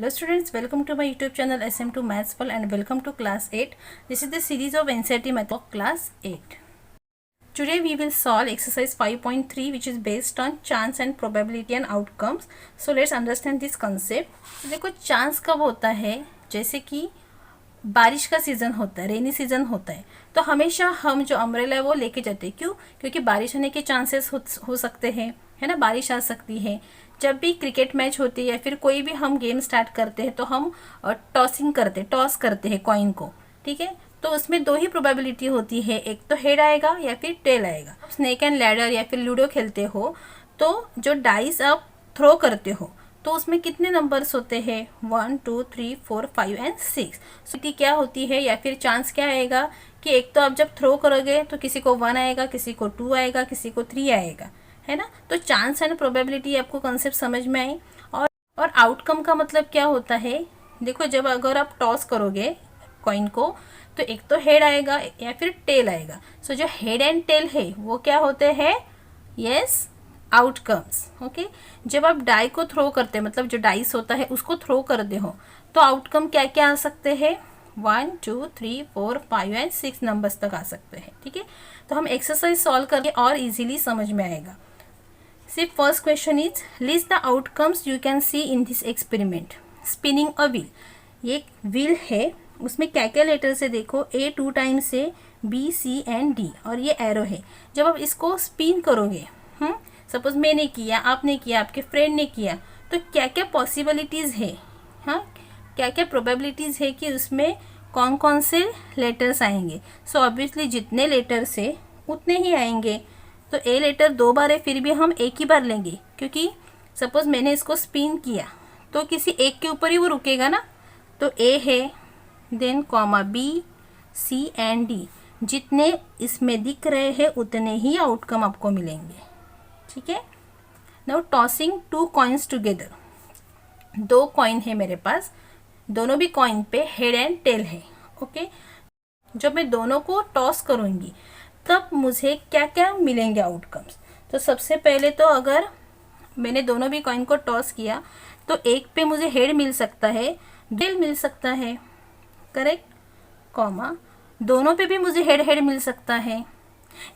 Hello students, welcome to my YouTube channel SM2 Maths World and welcome to class 8. This is the series of NCERT method of class 8. Today we will solve exercise 5.3 which is based on chance and probability and outcomes. So let's understand this concept. तो देखो chance कब होता है, जैसे कि बारिश का season होता है, रेनी सीज़न होता है, तो हमेशा हम जो अम्ब्रेला है वो लेके जाते हैं। क्यों? क्योंकि बारिश होने के चांसेस हो सकते हैं, है ना, बारिश आ सकती है। जब भी क्रिकेट मैच होती है या फिर कोई भी हम गेम स्टार्ट करते हैं तो हम टॉस करते हैं कॉइन को, ठीक है। तो उसमें दो ही प्रोबेबिलिटी होती है, एक तो हेड आएगा या फिर टेल आएगा। स्नेक एंड लैडर या फिर लूडो खेलते हो तो जो डाइस आप थ्रो करते हो तो उसमें कितने नंबर्स होते हैं? 1 2 3 4 5 एंड 6। सो क्या होती है या फिर चांस क्या आएगा कि एक तो आप जब थ्रो करोगे तो किसी को 1 आएगा, किसी को 2 आएगा, किसी को 3 आएगा, है ना। तो चांस एंड प्रोबेबिलिटी आपको कंसेप्ट समझ में आई। और आउटकम का मतलब क्या होता है? देखो, जब अगर आप टॉस करोगे कॉइन को तो एक तो हेड आएगा या फिर टेल आएगा। सो जो हेड एंड टेल है वो क्या होते हैं? Yes, outcomes. ओके, जब आप डाई को थ्रो करते हैं, मतलब जो डाइस होता है उसको थ्रो करते हो तो आउटकम क्या क्या आ सकते हैं? 1 2 3 4 5 एंड 6 नंबर्स तक आ सकते हैं, ठीक है। तो हम एक्सरसाइज सॉल्व करके और इजीली समझ में आएगा। सिर्फ first question is list the outcomes you can see in this experiment spinning a wheel. ये एक व्हील है, उसमें क्या क्या लेटर से देखो, A 2 टाइम्स है, B C एंड D, और ये एरो है। जब आप इसको स्पिन करोगे, सपोज मैंने किया, आपने किया, आपके फ्रेंड ने किया, तो क्या क्या पॉसिबिलिटीज़ है, हाँ, क्या क्या प्रोबेबिलिटीज़ है कि उसमें कौन कौन से लेटर्स आएंगे। सो ऑब्वियसली जितने लेटर्स है उतने ही आएंगे। तो ए लेटर 2 बार है, फिर भी हम एक ही बार लेंगे, क्योंकि सपोज मैंने इसको स्पिन किया तो किसी एक के ऊपर ही वो रुकेगा ना। तो ए है, then comma B C and D, जितने इसमें दिख रहे हैं उतने ही आउटकम आपको मिलेंगे, ठीक है। Now tossing 2 coins together. 2 coin है मेरे पास, दोनों भी कॉइन पे हेड एंड टेल है, ओके। जब मैं दोनों को टॉस करूँगी तब मुझे क्या क्या मिलेंगे आउटकम्स। तो सबसे पहले तो अगर मैंने दोनों भी कॉइन को टॉस किया तो एक पे मुझे हेड मिल सकता है, टेल मिल सकता है, करेक्ट, कॉमा दोनों पे भी मुझे हेड मिल सकता है,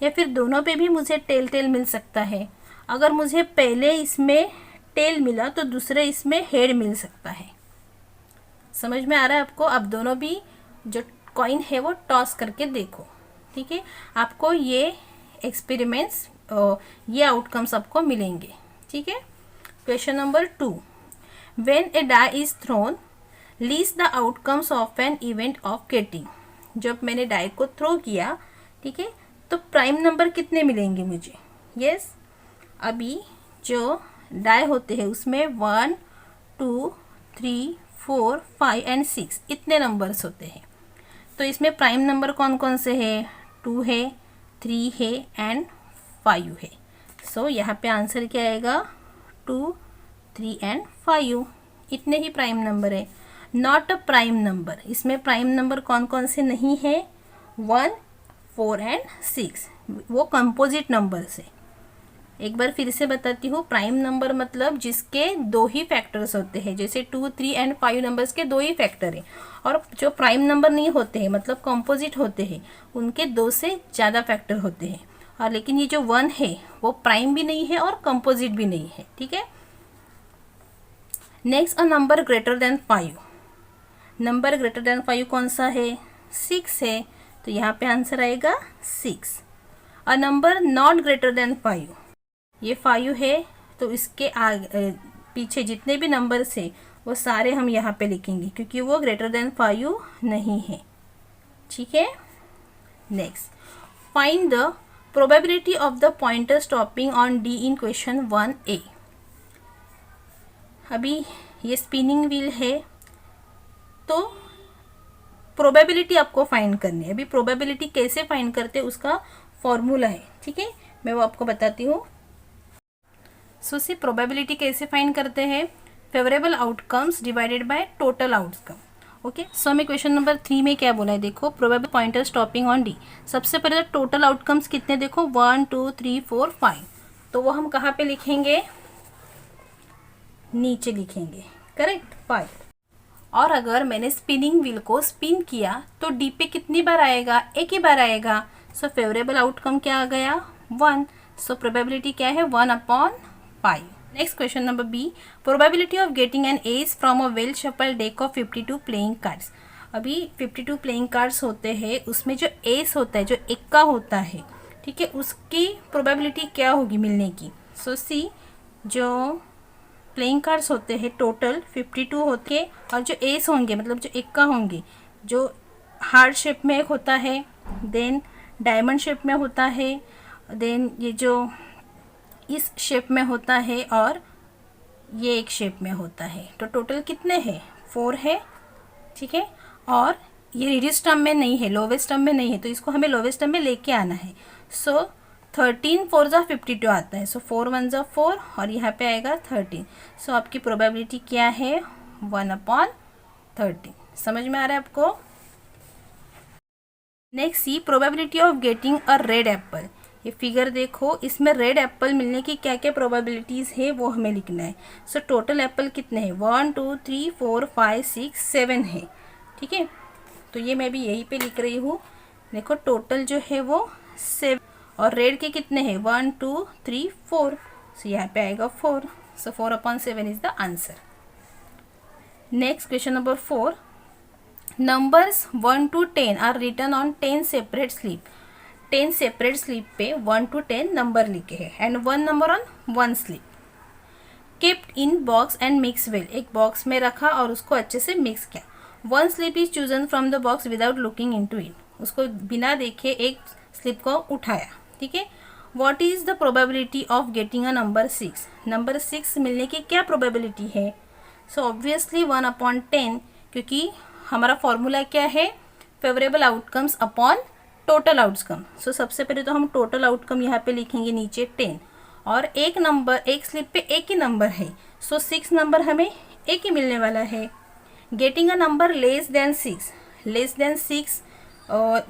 या फिर दोनों पे भी मुझे टेल मिल सकता है। अगर मुझे पहले इसमें टेल मिला तो दूसरे इसमें हेड मिल सकता है। समझ में आ रहा है आपको? अब दोनों भी जो कॉइन है वो टॉस करके देखो, ठीक है। आपको ये एक्सपेरिमेंट्स, ये आउटकम्स आपको मिलेंगे, ठीक है। Question number 2, when a die is thrown list the outcomes of an event of getting. जब मैंने डाई को थ्रो किया, ठीक है, तो प्राइम नंबर कितने मिलेंगे मुझे? यस, अभी जो डाई होते हैं उसमें 1 2 3 4 5 एंड 6 इतने नंबर्स होते हैं। तो इसमें प्राइम नंबर कौन कौन से हैं? 2 है, 3 है एंड 5 है। सो यहाँ पे आंसर क्या आएगा? 2 3 एंड 5, इतने ही प्राइम नंबर है। नॉट अ प्राइम नंबर, इसमें प्राइम नंबर कौन कौन से नहीं है? 1 4 एंड 6, वो कंपोजिट नंबर्स है। एक बार फिर से बताती हूँ, प्राइम नंबर मतलब जिसके 2 ही फैक्टर्स होते हैं, जैसे 2 3 एंड 5 नंबर्स के 2 ही फैक्टर हैं। और जो प्राइम नंबर नहीं होते हैं, मतलब कंपोजिट होते हैं, उनके 2 से ज़्यादा फैक्टर होते हैं। और लेकिन ये जो 1 है वो प्राइम भी नहीं है और कंपोजिट भी नहीं है, ठीक है। Next, a number greater than 5। Number greater than 5 कौन सा है? 6 है, तो यहाँ पे आंसर आएगा 6। A number not greater than 5, ये 5 है, तो इसके आगे पीछे जितने भी नंबर्स है वो सारे हम यहाँ पे लिखेंगे, क्योंकि वो ग्रेटर देन 5 नहीं है, ठीक है। Next, find the probability of the pointer stopping on D in question 1A। अभी ये स्पिनिंग व्हील है, तो प्रोबेबिलिटी आपको फाइंड करनी है। अभी प्रोबेबिलिटी कैसे फाइंड करते हैं उसका फॉर्मूला है, ठीक है, मैं वो आपको बताती हूँ। सो सी प्रोबेबिलिटी कैसे फाइंड करते हैं? Favourable outcomes divided by total outcome, okay. So हमें क्वेश्चन नंबर 3 में क्या बोला है? देखो, probable pointer stopping on D। सबसे पहले टोटल आउटकम्स कितने देखो, 1 2 3 4 5, तो वो हम कहाँ पे लिखेंगे? नीचे लिखेंगे, करेक्ट, 5। और अगर मैंने स्पिनिंग व्हील को स्पिन किया तो डी पे कितनी बार आएगा, एक ही बार आएगा। सो फेवरेबल आउटकम क्या आ गया, 1। सो प्रोबेबिलिटी क्या है, 1/5। Next question number B, probability of getting an ace from a well shuffled deck of 52 playing cards. अभी 52 प्लेइंग कार्ड्स होते हैं, उसमें जो एस होता है, जो इक्का होता है, ठीक है, उसकी प्रोबेबिलिटी क्या होगी मिलने की। सो सी, जो प्लेइंग कार्ड्स होते हैं टोटल 52 होते हैं, और जो एस होंगे मतलब जो इक्का होंगे, जो हार्ट शेप में एक होता है, देन डायमंड शेप में होता है, देन ये जो इस शेप में होता है, और ये एक शेप में होता है। तो टोटल कितने हैं, 4 है, ठीक है। और ये रिड्यूस टर्म में नहीं है, लोवेस्ट टर्म में नहीं है, तो इसको हमें लोवेस्ट टर्म में लेके आना है। सो 13 4 जा 52 आता है। सो 4 1 जा 4 और यहाँ पे आएगा 13। सो आपकी प्रोबेबिलिटी क्या है, 1/13। समझ में आ रहा है आपको। Next C, probability of getting a red apple. ये फिगर देखो, इसमें रेड एप्पल मिलने की क्या क्या प्रोबेबिलिटीज़ है वो हमें लिखना है। सो टोटल एप्पल कितने हैं, 1 2 3 4 5 6 7 है, ठीक है। तो ये मैं भी यहीं पे लिख रही हूँ। देखो टोटल जो है वो 7, और रेड के कितने हैं, 1 2 3 4। सो यहाँ पे आएगा 4। So 4/7 is the answer. Next question number 4, numbers 1 to 10 are written on 10 separate slip. 10 separate slip पे 1 to 10 नंबर लिखे हैं, and 1 number on 1 slip. Kept in box and mix well, एक बॉक्स में रखा और उसको अच्छे से मिक्स किया। 1 slip is chosen from the box without looking into it, उसको बिना देखे एक स्लिप को उठाया, ठीक है। What is the probability of getting a number 6। Number 6 मिलने की क्या प्रोबेबिलिटी है। सो ऑब्वियसली 1/10, क्योंकि हमारा फॉर्मूला क्या है, favourable outcomes upon total outcome. So सबसे पहले तो हम टोटल आउटकम यहाँ पे लिखेंगे नीचे 10, और एक नंबर, एक स्लिप पे एक ही नंबर है। सो 6 नंबर हमें एक ही मिलने वाला है। Getting a number less than 6, less than 6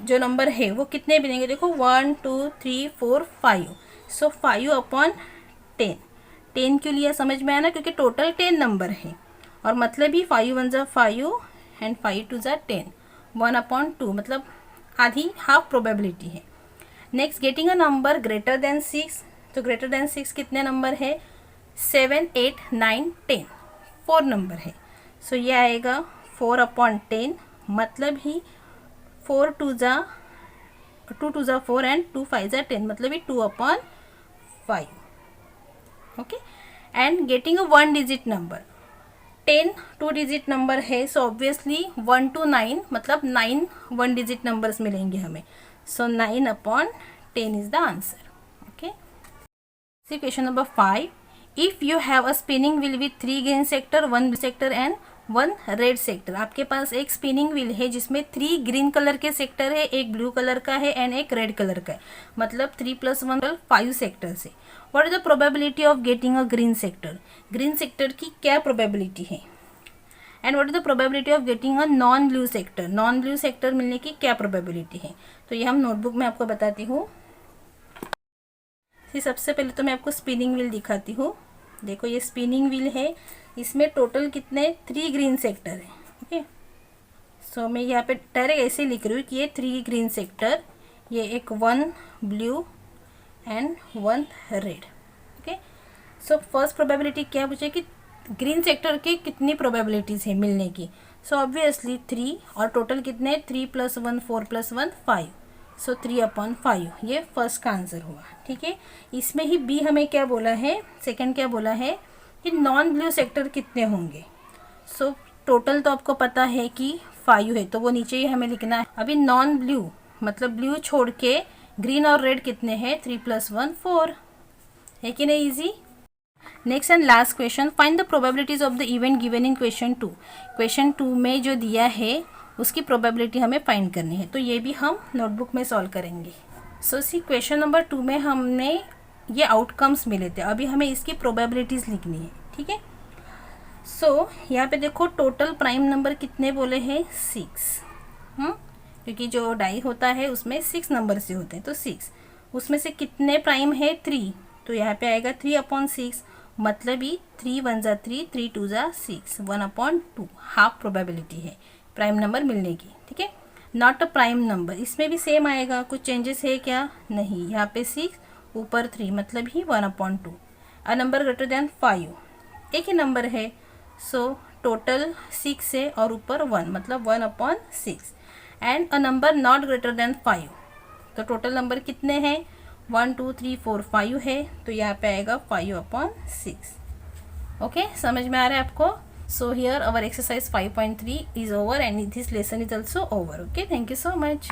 जो नंबर है वो कितने मिलेंगे, देखो 1 2 3 4 5। सो 5/10, 10 क्यों लिया समझ में आया ना, क्योंकि टोटल 10 नंबर है, और मतलब ही 5 1 जा 5 एंड 5 2 जा 10, 1/2 मतलब आधी, हाफ प्रोबेबिलिटी है। Next, getting a number greater than 6, तो ग्रेटर देन 6 कितने नंबर है, 7 8 9 10, 4 नंबर है। सो ये आएगा 4/10, मतलब ही 4 2 जा 4 एंड 2 5 जा 10, मतलब ही 2/5। Okay, and getting a 1 digit number, 10 2 digit number है। सो ऑब्वियसली 1 to 9 मतलब 9 1 डिजिट नंबर्स मिलेंगे हमें। So 9/10 is the answer. Okay, C question number 5, if you have a spinning wheel with 3 green sector, 1 blue sector and 1 red sector. आपके पास एक spinning wheel है जिसमें 3 green colour के sector है, एक ब्लू कलर का है एंड एक रेड कलर का है, मतलब 3 + 1 5 सेक्टर से। What is the probability of getting a green sector. Green sector की क्या प्रोबेबिलिटी है, and what is the probability of getting a non blue sector. Non blue sector मिलने की क्या प्रोबेबिलिटी है, तो ये हम नोटबुक में आपको बताती हूँ। सबसे पहले तो मैं आपको स्पिनिंग व्हील दिखाती हूँ। देखो ये स्पिनिंग व्हील है, इसमें टोटल कितने 3 ग्रीन सेक्टर है। ओके, सो मैं यहाँ पे डायरेक्ट ऐसे लिख रही हूँ कि ये 3 ग्रीन सेक्टर, ये एक 1 blue and 1 red. Okay, so first probability क्या पूछे कि ग्रीन सेक्टर की कितनी प्रोबेबिलिटीज़ है मिलने की। सो ऑब्वियसली 3, और टोटल कितने 3 + 1 4 + 1 5। सो 3/5 ये फर्स्ट का आंसर हुआ, ठीक है। इसमें ही बी हमें क्या बोला है, सेकंड क्या बोला है कि नॉन ब्लू सेक्टर कितने होंगे। सो टोटल तो आपको पता है कि 5 है, तो वो नीचे ही हमें लिखना है। अभी नॉन ब्लू मतलब ब्लू छोड़ के ग्रीन और रेड कितने हैं, 3 + 1 4 है कि नहीं, easy. Next and last question, find the probabilities of the event given in question 2। Question 2 में जो दिया है उसकी प्रोबेबिलिटी हमें फाइंड करनी है, तो ये भी हम नोटबुक में सॉल्व करेंगे। सो सी क्वेश्चन नंबर 2 में हमने ये आउटकम्स मिले थे, अभी हमें इसकी प्रोबेबिलिटीज़ लिखनी है, ठीक है। सो यहाँ पे देखो टोटल प्राइम नंबर कितने बोले हैं, 6। क्योंकि जो डाई होता है उसमें 6 नंबर से होते हैं, तो 6 उसमें से कितने प्राइम है, 3, तो यहाँ पे आएगा 3/6। मतलब ही 3 1 ज़ा 3, 3 2 ज़ा 6, 1/2 हाफ प्रोबेबिलिटी है प्राइम नंबर मिलने की, ठीक है। नॉट अ प्राइम नंबर, इसमें भी सेम आएगा, कुछ चेंजेस है क्या, नहीं, यहाँ पे 6 ऊपर 3 मतलब ही 1/2। अ नंबर ग्रेटर देन 5, एक ही नंबर है, सो टोटल 6 है और ऊपर 1 मतलब 1/6। And a number not greater than 5, तो टोटल नंबर कितने हैं, 1 2 3 4 5 है, तो यहाँ पे आएगा 5/6। ओके, समझ में आ रहा है आपको। So here our exercise 5.3 is over and this lesson is also over. Okay, thank you so much.